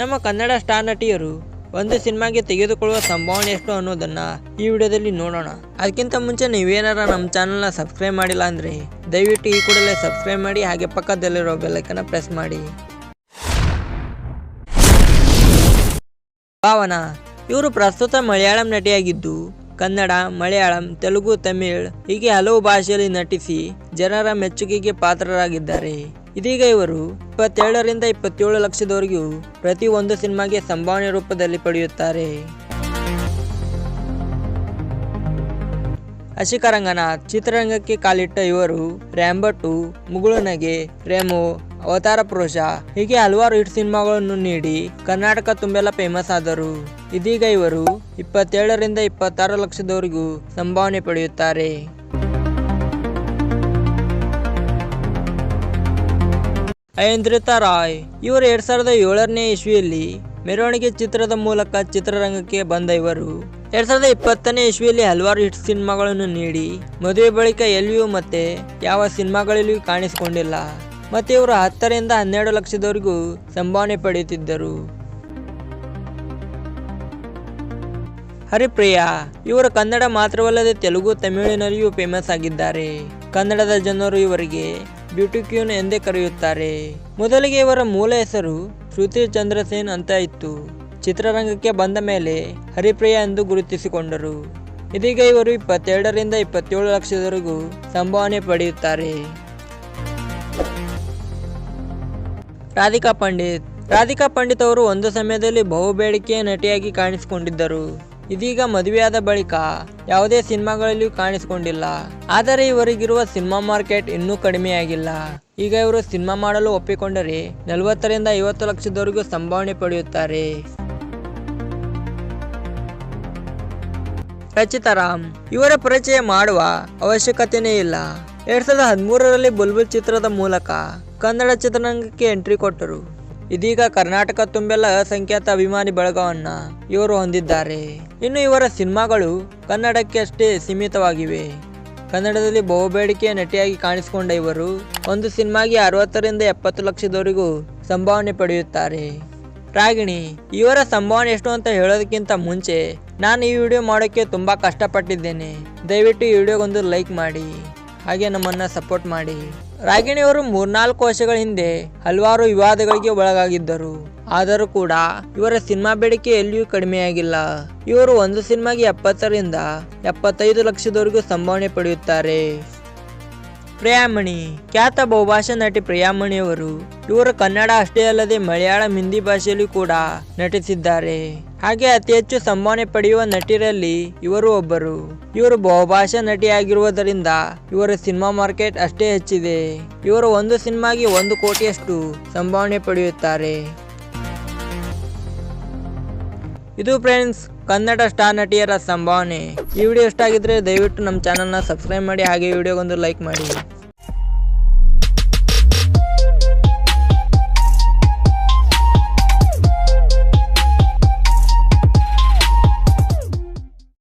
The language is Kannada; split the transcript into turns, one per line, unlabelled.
ನಮ್ಮ ಕನ್ನಡ ಸ್ಟಾರ್ ನಟಿಯರು ಒಂದು ಸಿನಿಮಾಗೆ ತೆಗೆದುಕೊಳ್ಳುವ ಸಂಭಾವನೆ ಎಷ್ಟು ಅನ್ನೋದನ್ನು ಈ ವಿಡಿಯೋದಲ್ಲಿ ನೋಡೋಣ. ಅದಕ್ಕಿಂತ ಮುಂಚೆ ನೀವೇನಾರ ನಮ್ಮ ಚಾನಲ್ನ ಸಬ್ಸ್ಕ್ರೈಬ್ ಮಾಡಿಲ್ಲ ಅಂದರೆ ದಯವಿಟ್ಟು ಈ ಕೂಡಲೇ ಸಬ್ಸ್ಕ್ರೈಬ್ ಮಾಡಿ, ಹಾಗೆ ಪಕ್ಕದಲ್ಲಿರೋ ಬೆಲ್ ಐಕಾನ್ ಪ್ರೆಸ್ ಮಾಡಿ. ಭಾವನಾ ಇವರು ಪ್ರಸ್ತುತ ಮಲಯಾಳಂ ನಟಿಯಾಗಿದ್ದು ಕನ್ನಡ, ಮಲಯಾಳಂ, ತೆಲುಗು, ತಮಿಳ್ ಹೀಗೆ ಹಲವು ಭಾಷೆಯಲ್ಲಿ ನಟಿಸಿ ಜನರ ಮೆಚ್ಚುಗೆಗೆ ಪಾತ್ರರಾಗಿದ್ದಾರೆ. ಇದೀಗ ಇವರು 27 ರಿಂದ 27 ಲಕ್ಷದವರೆಗೂ ಪ್ರತಿ ಒಂದು ಸಿನಿಮಾಗೆ ಸಂಭಾವನೆ ರೂಪದಲ್ಲಿ ಪಡೆಯುತ್ತಾರೆ. ಅಶಿಕಾ ರಂಗನಾಥ್ ಚಿತ್ರರಂಗಕ್ಕೆ ಕಾಲಿಟ್ಟ ಇವರು ರ್ಯಾಂಬೋ 2, ಮುಗುಳು ನಗೆ, ರೆಮೋ, ಅವತಾರ ಪುರುಷ ಹೀಗೆ ಹಲವಾರು ಹಿಟ್ ಸಿನಿಮಾಗಳನ್ನು ನೀಡಿ ಕರ್ನಾಟಕ ತುಂಬೆಲ್ಲ ಫೇಮಸ್ ಆದರು. ಇದೀಗ ಇವರು 27 ರಿಂದ 26 ಲಕ್ಷದವರೆಗೂ ಸಂಭಾವನೆ ಪಡೆಯುತ್ತಾರೆ. ಐಂದ್ರಿತಾ ರಾಯ್ ಇವರು 2007ನೇ ಇಸ್ವಿಯಲ್ಲಿ ಮೆರವಣಿಗೆ ಚಿತ್ರದ ಮೂಲಕ ಚಿತ್ರರಂಗಕ್ಕೆ ಬಂದ ಇವರು 2020ನೇ ಇಸ್ವಿಯಲ್ಲಿ ಹಲವಾರು ಹಿಟ್ ಸಿನಿಮಾಗಳನ್ನು ನೀಡಿ ಮದುವೆ ಬಳಿಕ ಎಲ್ಲಿಯೂ ಮತ್ತೆ ಯಾವ ಸಿನಿಮಾಗಳಲ್ಲಿಯೂ ಕಾಣಿಸಿಕೊಂಡಿಲ್ಲ. ಮತ್ತೆ ಇವರು 10 ರಿಂದ 12 ಲಕ್ಷದವರೆಗೂ ಸಂಭಾವನೆ ಪಡೆಯುತ್ತಿದ್ದರು. ಹರಿಪ್ರಿಯಾ ಇವರು ಕನ್ನಡ ಮಾತ್ರವಲ್ಲದೆ ತೆಲುಗು, ತಮಿಳಿನಲ್ಲಿಯೂ ಫೇಮಸ್ ಆಗಿದ್ದಾರೆ. ಕನ್ನಡದ ಜನರು ಇವರಿಗೆ ಬ್ಯೂಟಿ ಕ್ವೀನ್ ಎಂದೇ ಕರೆಯುತ್ತಾರೆ. ಮೊದಲಿಗೆ ಇವರ ಮೂಲ ಹೆಸರು ಶ್ರುತಿ ಚಂದ್ರಸೇನ್ ಅಂತ ಇತ್ತು. ಚಿತ್ರರಂಗಕ್ಕೆ ಬಂದ ಮೇಲೆ ಹರಿಪ್ರಿಯಾ ಎಂದು ಗುರುತಿಸಿಕೊಂಡರು. ಇದೀಗ ಇವರು 22 ರಿಂದ 27 ಲಕ್ಷದವರೆಗೂ ಸಂಭಾವನೆ ಪಡೆಯುತ್ತಾರೆ. ರಾಧಿಕಾ ಪಂಡಿತ್ ಅವರು ಒಂದು ಸಮಯದಲ್ಲಿ ಬಹುಬೇಡಿಕೆಯ ನಟಿಯಾಗಿ ಕಾಣಿಸಿಕೊಂಡಿದ್ದರು. ಇದೀಗ ಮದುವೆಯಾದ ಬಳಿಕ ಯಾವುದೇ ಸಿನಿಮಾಗಳಲ್ಲಿಯೂ ಕಾಣಿಸಿಕೊಂಡಿಲ್ಲ. ಆದರೆ ಇವರಿಗಿರುವ ಸಿನಿಮಾ ಮಾರ್ಕೆಟ್ ಇನ್ನೂ ಕಡಿಮೆಯಾಗಿಲ್ಲ. ಈಗ ಇವರು ಸಿನಿಮಾ ಮಾಡಲು ಒಪ್ಪಿಕೊಂಡರೆ 40 ರಿಂದ 50 ಲಕ್ಷದವರೆಗೂ ಸಂಭಾವನೆ ಪಡೆಯುತ್ತಾರೆ. ರಚಿತಾ ರಾಮ್ ಇವರ ಪರಿಚಯ ಮಾಡುವ ಅವಶ್ಯಕತೆಯೇ ಇಲ್ಲ. 2013ರಲ್ಲಿ ಬುಲ್ಬುಲ್ ಚಿತ್ರದ ಮೂಲಕ ಕನ್ನಡ ಚಿತ್ರರಂಗಕ್ಕೆ ಎಂಟ್ರಿ ಕೊಟ್ಟರು. ಇದೀಗ ಕರ್ನಾಟಕ ತುಂಬೆಲ್ಲ ಅಸಂಖ್ಯಾತ ಅಭಿಮಾನಿ ಬಳಗವನ್ನ ಇವರು ಹೊಂದಿದ್ದಾರೆ. ಇನ್ನು ಇವರ ಸಿನಿಮಾಗಳು ಕನ್ನಡಕ್ಕೆ ಅಷ್ಟೇ ಸೀಮಿತವಾಗಿವೆ. ಕನ್ನಡದಲ್ಲಿ ಬಹುಬೇಡಿಕೆಯ ನಟಿಯಾಗಿ ಕಾಣಿಸಿಕೊಂಡ ಇವರು ಒಂದು ಸಿನಿಮಾಗೆ 60 ರಿಂದ 70 ಲಕ್ಷದವರೆಗೂ ಸಂಭಾವನೆ ಪಡೆಯುತ್ತಾರೆ. ರಾಗಿಣಿ ಇವರ ಸಂಭಾವನೆ ಎಷ್ಟು ಅಂತ ಹೇಳೋದಕ್ಕಿಂತ ಮುಂಚೆ ನಾನು ಈ ವಿಡಿಯೋ ಮಾಡೋಕ್ಕೆ ತುಂಬಾ ಕಷ್ಟಪಟ್ಟಿದ್ದೇನೆ. ದಯವಿಟ್ಟು ಈ ವಿಡಿಯೋಗೊಂದು ಲೈಕ್ ಮಾಡಿ, ಹಾಗೆ ನಮ್ಮನ್ನ ಸಪೋರ್ಟ್ ಮಾಡಿ. ರಾಗಿಣಿಯವರು 3-4 ವರ್ಷಗಳ ಹಿಂದೆ ಹಲವಾರು ವಿವಾದಗಳಿಗೆ ಒಳಗಾಗಿದ್ದರು. ಆದರೂ ಕೂಡ ಇವರ ಸಿನಿಮಾ ಬೇಡಿಕೆ ಎಲ್ಲಿಯೂ ಕಡಿಮೆಯಾಗಿಲ್ಲ. ಇವರು ಒಂದು ಸಿನಿಮಾಗೆ 70 ರಿಂದ 75 ಲಕ್ಷದವರೆಗೂ ಸಂಭಾವನೆ ಪಡೆಯುತ್ತಾರೆ. ಪ್ರಿಯಾಮಣಿ ಖ್ಯಾತ ಬಹುಭಾಷಾ ನಟಿ ಪ್ರಿಯಾಮಣಿಯವರು ಇವರು ಕನ್ನಡ ಅಷ್ಟೇ ಅಲ್ಲದೆ ಮಲಯಾಳಂ, ಹಿಂದಿ ಭಾಷೆಯಲ್ಲೂ ಕೂಡ ನಟಿಸಿದ್ದಾರೆ. ಹಾಗೆ ಅತಿ ಹೆಚ್ಚು ಸಂಭಾವನೆ ಪಡೆಯುವ ನಟಿಯರಲ್ಲಿ ಇವರು ಒಬ್ಬರು. ಇವರು ಬಹುಭಾಷಾ ನಟಿಯಾಗಿರುವುದರಿಂದ ಇವರ ಸಿನಿಮಾ ಮಾರ್ಕೆಟ್ ಅಷ್ಟೇ ಹೆಚ್ಚಿದೆ. ಇವರು ಒಂದು ಸಿನಿಮಾಗೆ 1 ಕೋಟಿಯಷ್ಟು ಸಂಭಾವನೆ ಪಡೆಯುತ್ತಾರೆ. ಇದು ಫ್ರೆಂಡ್ಸ್ ಕನ್ನಡ ಸ್ಟಾರ್ ನಟಿಯರ ಸಂಭಾವನೆ. ಈ ವಿಡಿಯೋ ಇಷ್ಟ ಆಗಿದ್ರೆ ದಯವಿಟ್ಟು ನಮ್ಮ ಚಾನಲ್ನ ಸಬ್ಸ್ಕ್ರೈಬ್ ಮಾಡಿ, ಹಾಗೆ ವಿಡಿಯೋಗೊಂದು ಲೈಕ್ ಮಾಡಿ.